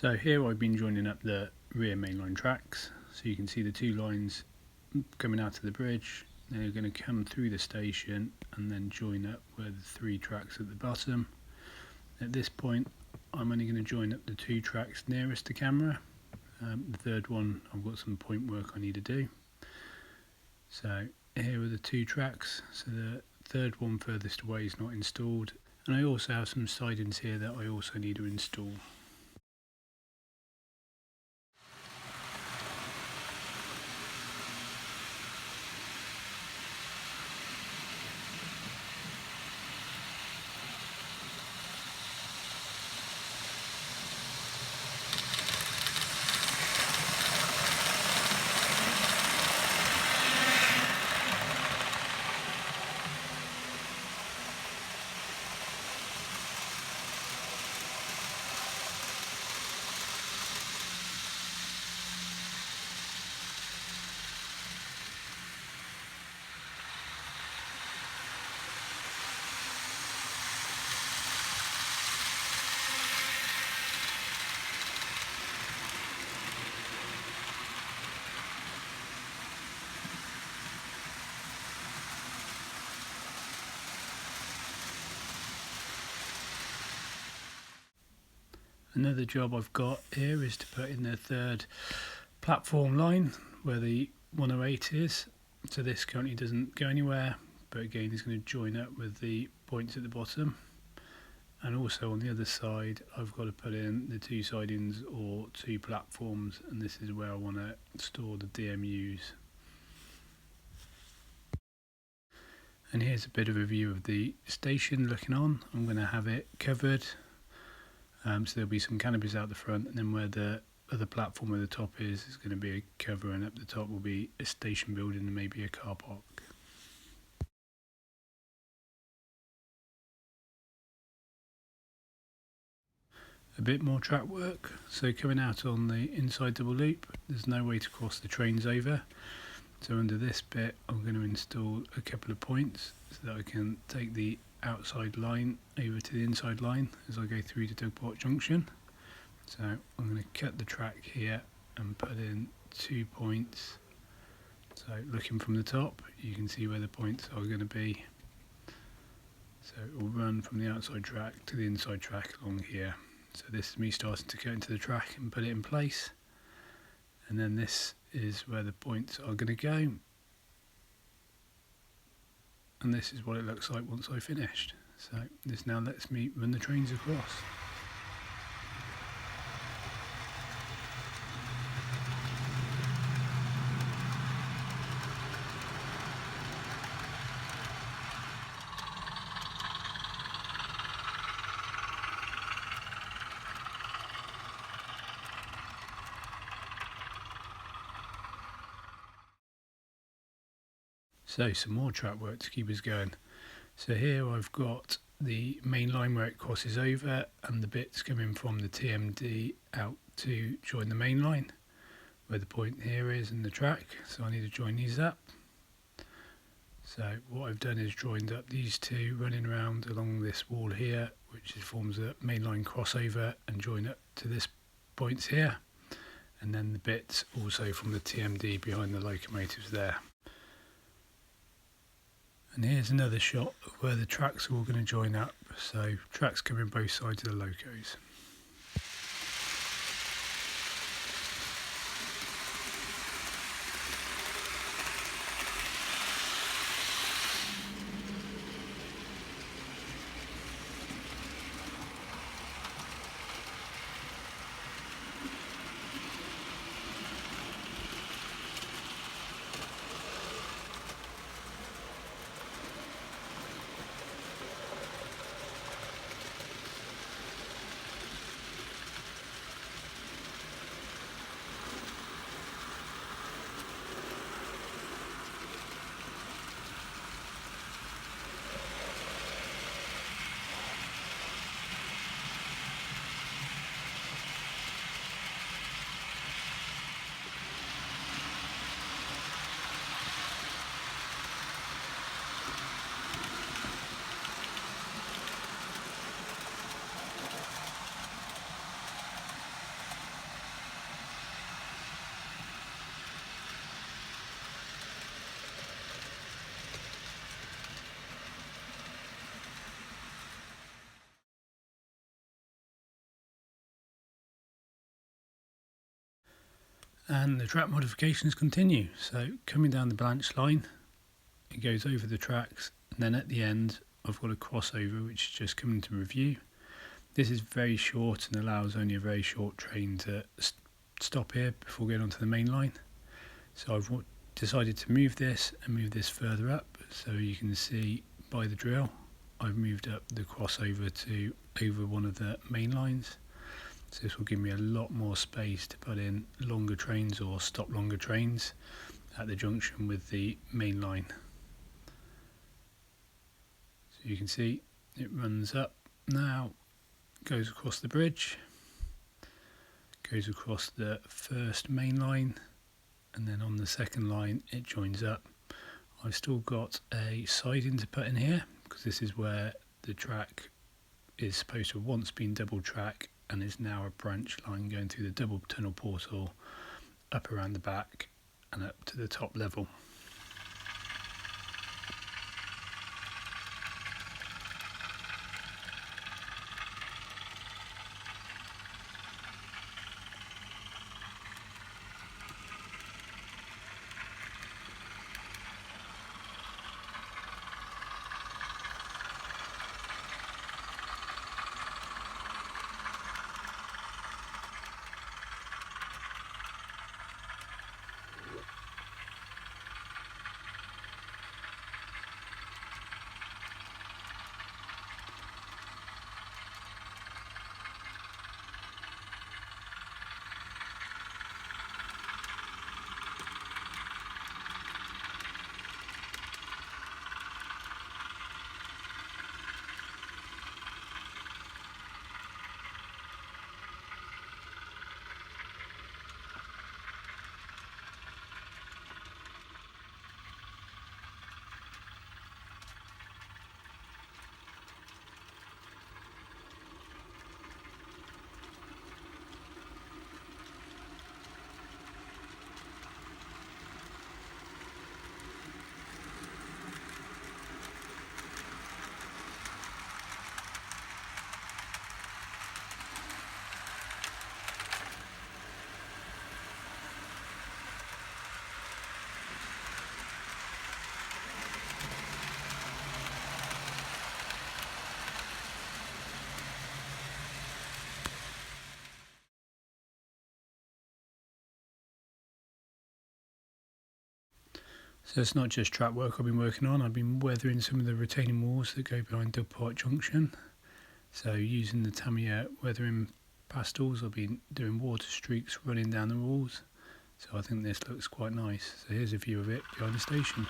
So here I've been joining up the rear mainline tracks, so you can see the two lines coming out of the bridge. They're going to come through the station and then join up with the three tracks at the bottom. At this point I'm only going to join up the two tracks nearest the camera. The third one I've got some point work I need to do. So here are the two tracks, so the third one furthest away is not installed, and I also have some sidings here that I also need to install. Another job I've got here is to put in the third platform line where the 108 is. So this currently doesn't go anywhere, but again is going to join up with the points at the bottom. And also on the other side I've got to put in the two sidings or two platforms, and this is where I want to store the DMUs. And here's a bit of a view of the station looking on. I'm going to have it covered. So there'll be some canopies out the front, and then where the other platform at the top is going to be a cover, and up the top will be a station building and maybe a car park. A bit more track work. So coming out on the inside double loop, there's no way to cross the trains over. So under this bit I'm going to install a couple of points so that I can take the outside line over to the inside line as I go through to Dugport Junction. So I'm going to cut the track here and put in 2 points. So looking from the top you can see where the points are going to be. So it will run from the outside track to the inside track along here. So this is me starting to cut into the track and put it in place, and then this is where the points are going to go, and this is what it looks like once I've finished. So this now lets me run the trains across. So some more track work to keep us going. So here I've got the main line where it crosses over, and the bits coming from the TMD out to join the main line, where the point here is in the track. So I need to join these up. So what I've done is joined up these two running around along this wall here, which forms a mainline crossover, and join up to this points here, and then the bits also from the TMD behind the locomotives there. And here's another shot of where the tracks are all going to join up, so tracks covering both sides of the locos. And the track modifications continue. So coming down the branch line, it goes over the tracks, and then at the end I've got a crossover which is just coming to review. This is very short and allows only a very short train to stop here before going onto the main line. So I've decided to move this and move this further up, so you can see by the drill I've moved up the crossover to over one of the main lines. So this will give me a lot more space to put in longer trains or stop longer trains at the junction with the main line. So you can see it runs up now, goes across the bridge, goes across the first main line, and then on the second line it joins up. I've still got a siding to put in here because this is where the track is supposed to have once been double track and is now a branch line going through the double tunnel portal up around the back and up to the top level. So it's not just track work I've been working on, I've been weathering some of the retaining walls that go behind Dug Park Junction. So using the Tamiya weathering pastels, I've been doing water streaks running down the walls. So I think this looks quite nice. So here's a view of it behind the station.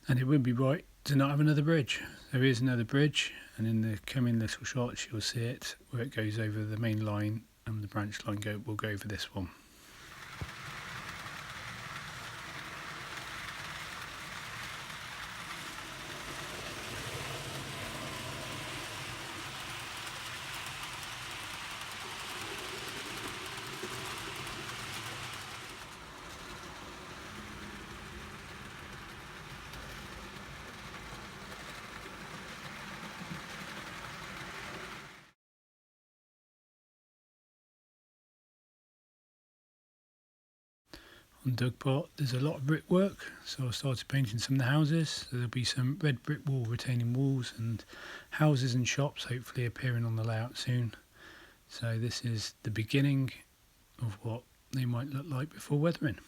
And it would be right to not have another bridge. There is another bridge, and in the coming little shots you'll see it where it goes over the main line, and the branch line will go over this one. On Dug Park there's a lot of brickwork, so I started painting some of the houses. So there'll be some red brick wall retaining walls and houses and shops hopefully appearing on the layout soon. So this is the beginning of what they might look like before weathering.